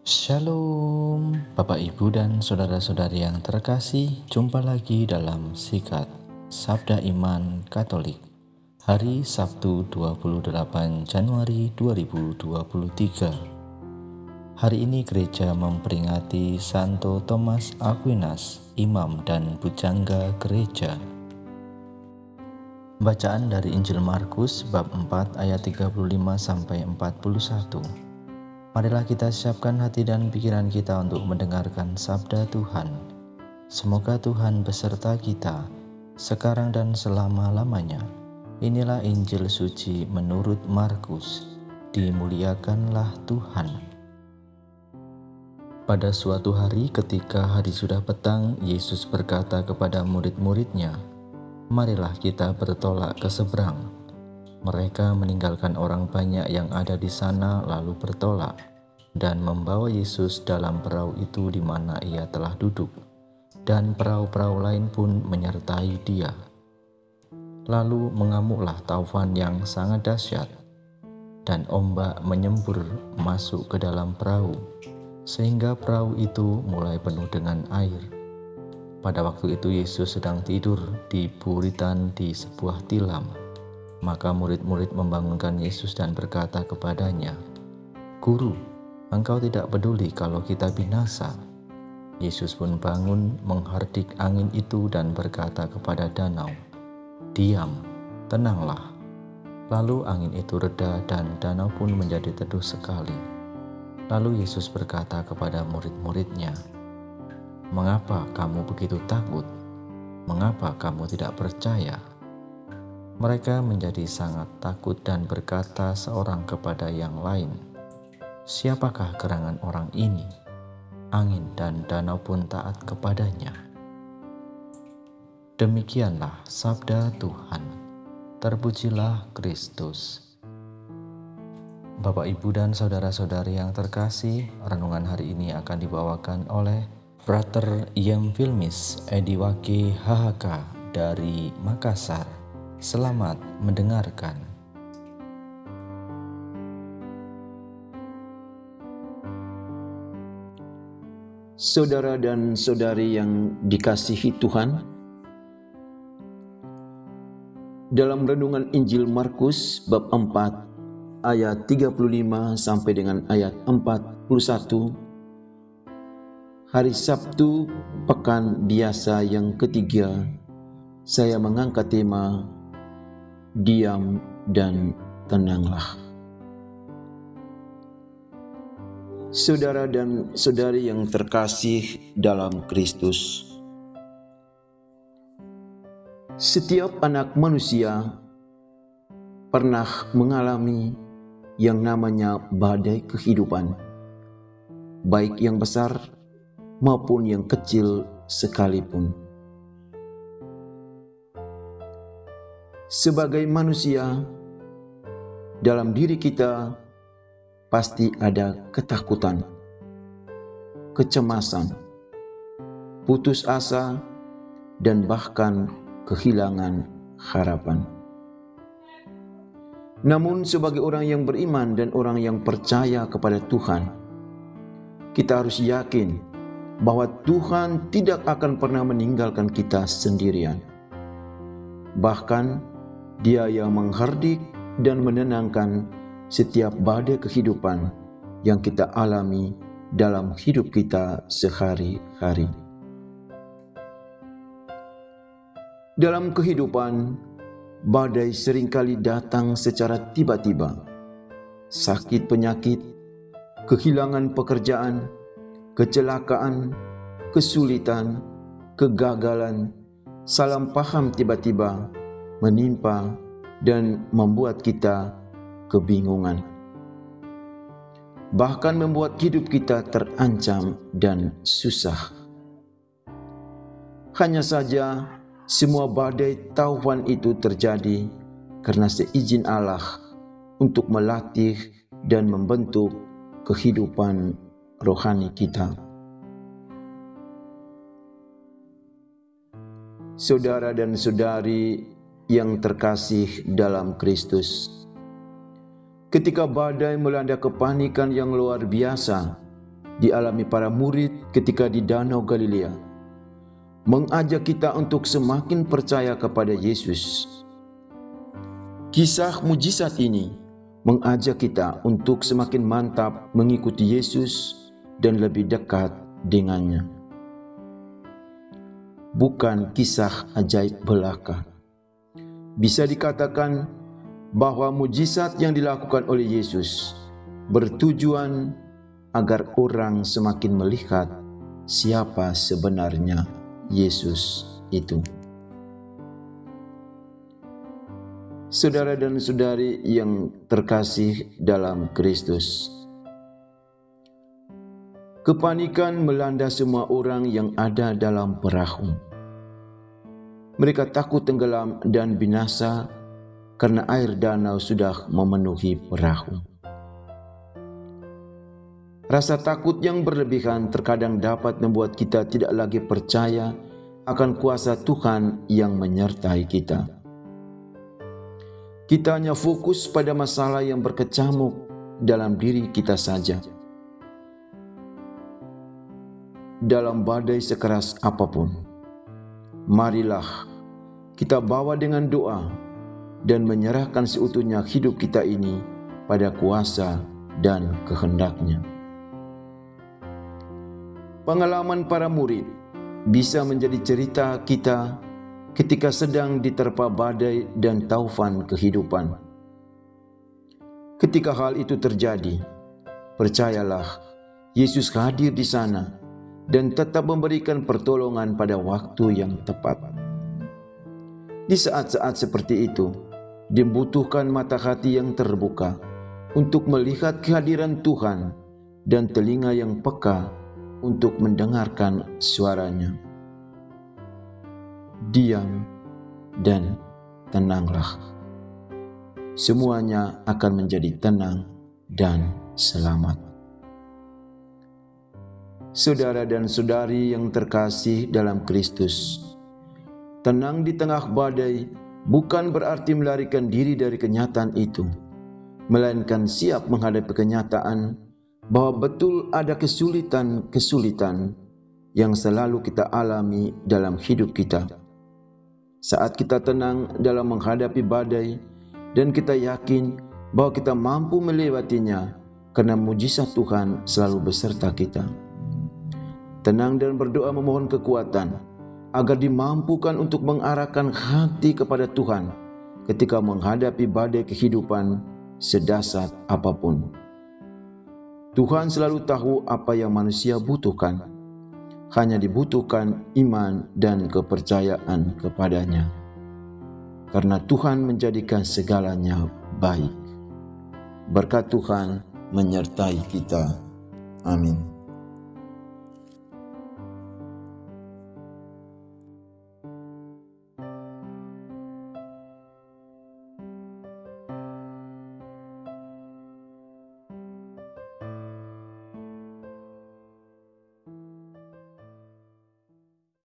Shalom, Bapak Ibu dan saudara-saudari yang terkasih, jumpa lagi dalam Sikat Sabda Iman Katolik. Hari Sabtu 28 Januari 2023. Hari ini gereja memperingati Santo Thomas Aquinas, imam dan pujangga gereja. Bacaan dari Injil Markus bab 4 ayat 35 sampai 41. Marilah kita siapkan hati dan pikiran kita untuk mendengarkan sabda Tuhan. Semoga Tuhan beserta kita, sekarang dan selama-lamanya. Inilah Injil suci menurut Markus. Dimuliakanlah Tuhan. Pada suatu hari ketika hari sudah petang, Yesus berkata kepada murid-muridnya, "Marilah kita bertolak ke seberang." Mereka meninggalkan orang banyak yang ada di sana lalu bertolak dan membawa Yesus dalam perahu itu di mana ia telah duduk, dan perahu-perahu lain pun menyertai dia. Lalu mengamuklah taufan yang sangat dahsyat, dan ombak menyembur masuk ke dalam perahu, sehingga perahu itu mulai penuh dengan air. Pada waktu itu Yesus sedang tidur di buritan di sebuah tilam. Maka murid-murid membangunkan Yesus dan berkata kepadanya, "Guru, Engkau tidak peduli kalau kita binasa." Yesus pun bangun, menghardik angin itu dan berkata kepada danau, "Diam, tenanglah." Lalu angin itu reda dan danau pun menjadi teduh sekali. Lalu Yesus berkata kepada murid-muridnya, "Mengapa kamu begitu takut? Mengapa kamu tidak percaya?" Mereka menjadi sangat takut dan berkata seorang kepada yang lain, "Siapakah gerangan orang ini? Angin dan danau pun taat kepadanya." Demikianlah sabda Tuhan. Terpujilah Kristus. Bapak, Ibu, dan saudara-saudari yang terkasih, renungan hari ini akan dibawakan oleh Frater Iam Filmis Ediwake HHK dari Makassar. Selamat mendengarkan. Saudara dan saudari yang dikasihi Tuhan, dalam renungan Injil Markus bab 4 ayat 35 sampai dengan ayat 41, hari Sabtu pekan biasa yang ketiga, saya mengangkat tema diam dan tenanglah. Saudara dan saudari yang terkasih dalam Kristus, setiap anak manusia pernah mengalami yang namanya badai kehidupan, baik yang besar maupun yang kecil sekalipun. Sebagai manusia, dalam diri kita pasti ada ketakutan, kecemasan, putus asa, dan bahkan kehilangan harapan. Namun sebagai orang yang beriman dan orang yang percaya kepada Tuhan, kita harus yakin bahwa Tuhan tidak akan pernah meninggalkan kita sendirian. Bahkan Dia yang menghardik dan menenangkan setiap badai kehidupan yang kita alami dalam hidup kita sehari-hari. Dalam kehidupan, badai seringkali datang secara tiba-tiba. Sakit penyakit, kehilangan pekerjaan, kecelakaan, kesulitan, kegagalan, salah paham tiba-tiba menimpa dan membuat kita kebingungan. Bahkan membuat hidup kita terancam dan susah. Hanya saja semua badai taufan itu terjadi karena seizin Allah untuk melatih dan membentuk kehidupan rohani kita. Saudara dan saudari yang terkasih dalam Kristus, ketika badai melanda kepanikan yang luar biasa, dialami para murid ketika di Danau Galilea, mengajak kita untuk semakin percaya kepada Yesus. Kisah mujizat ini mengajak kita untuk semakin mantap mengikuti Yesus dan lebih dekat dengannya. Bukan kisah ajaib belaka. Bisa dikatakan bahwa mujizat yang dilakukan oleh Yesus bertujuan agar orang semakin melihat siapa sebenarnya Yesus itu. Saudara dan saudari yang terkasih dalam Kristus, kepanikan melanda semua orang yang ada dalam perahu. Mereka takut tenggelam dan binasa karena air danau sudah memenuhi perahu. Rasa takut yang berlebihan terkadang dapat membuat kita tidak lagi percaya akan kuasa Tuhan yang menyertai kita. Kita hanya fokus pada masalah yang berkecamuk dalam diri kita saja. Dalam badai sekeras apapun, marilah kita bawa dengan doa dan menyerahkan seutuhnya hidup kita ini pada kuasa dan kehendak-Nya. Pengalaman para murid bisa menjadi cerita kita ketika sedang diterpa badai dan taufan kehidupan. Ketika hal itu terjadi, percayalah, Yesus hadir di sana dan tetap memberikan pertolongan pada waktu yang tepat. Di saat-saat seperti itu, dibutuhkan mata hati yang terbuka untuk melihat kehadiran Tuhan dan telinga yang peka untuk mendengarkan suara-Nya. Diam dan tenanglah. Semuanya akan menjadi tenang dan selamat. Saudara dan saudari yang terkasih dalam Kristus, tenang di tengah badai bukan berarti melarikan diri dari kenyataan itu, melainkan siap menghadapi kenyataan bahwa betul ada kesulitan-kesulitan yang selalu kita alami dalam hidup kita. Saat kita tenang dalam menghadapi badai dan kita yakin bahwa kita mampu melewatinya karena mujizat Tuhan selalu beserta kita. Tenang dan berdoa memohon kekuatan agar dimampukan untuk mengarahkan hati kepada Tuhan ketika menghadapi badai kehidupan sedasar apapun. Tuhan selalu tahu apa yang manusia butuhkan. Hanya dibutuhkan iman dan kepercayaan kepadanya. Karena Tuhan menjadikan segalanya baik. Berkat Tuhan menyertai kita. Amin.